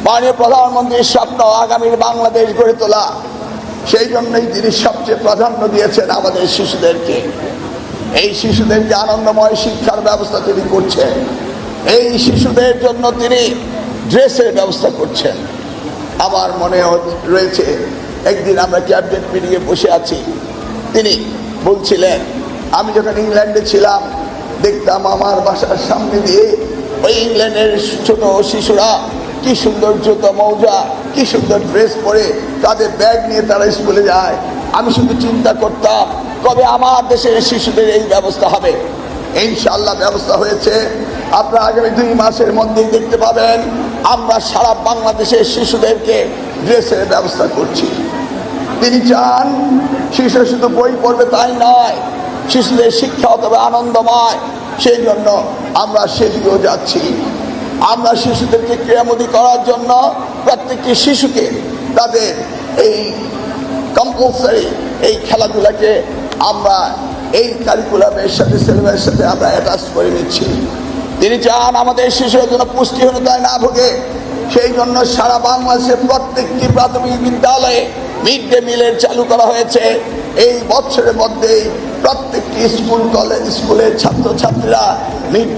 মাননীয় প্রধানমন্ত্রীর স্বপ্ন আগামীর বাংলাদেশ গড়ে তোলা। সেই জন্যই তিনি সবচেয়ে প্রাধান্য দিয়েছেন আমাদের শিশুদেরকে। এই শিশুদেরকে আনন্দময় শিক্ষার ব্যবস্থা তিনি করছেন। এই শিশুদের জন্য তিনি ড্রেসের ব্যবস্থা করছেন। আমার মনে রয়েছে একদিন আমরা ক্যাবিনেট মিটিংয়ে বসে আছি, তিনি বলছিলেন, আমি যখন ইংল্যান্ডে ছিলাম দেখতাম আমার বাসার সামনে দিয়ে ওই ইংল্যান্ডের ছোট শিশুরা কি সুন্দর জুতো মৌজা, কি সুন্দর ড্রেস পরে তাদের ব্যাগ নিয়ে তারা স্কুলে যায়। আমি শুধু চিন্তা করতাম কবে আমার দেশের শিশুদের এই ব্যবস্থা হবে। ইনশাআল্লাহ ব্যবস্থা হয়েছে। আপনারা আগামী 2 মাসের মধ্যেই দেখতে পাবেন আমরা সারা বাংলাদেশের শিশুদেরকে ড্রেসের ব্যবস্থা করছি। তিনি চান শিশু শুধু বই পড়বে তাই নয়, শিশুদের শিক্ষা হতে হবে আনন্দময়। সেই জন্য আমরা সেদিকেও যাচ্ছি। আমরা শিশুদেরকে ক্রীড়ামোদী করার জন্য প্রত্যেকটি শিশুকে তাদের এই কম্পালসারি এই খেলাধুলাকে আমরা এই কারিকুলামের সাথে সিলেবাসের সাথে আমরা অ্যাটাচ করে নিচ্ছি। তিনি চান আমাদের শিশুরা যেন পুষ্টিহীনতায় না ভোগে। সেই জন্য সারা বাংলাদেশের প্রত্যেকটি প্রাথমিক বিদ্যালয়ে মিড ডে মিলের চালু করা হয়েছে। এই বছরের মধ্যেই প্রত্যেকটি স্কুলের ছাত্রছাত্রীরা মিড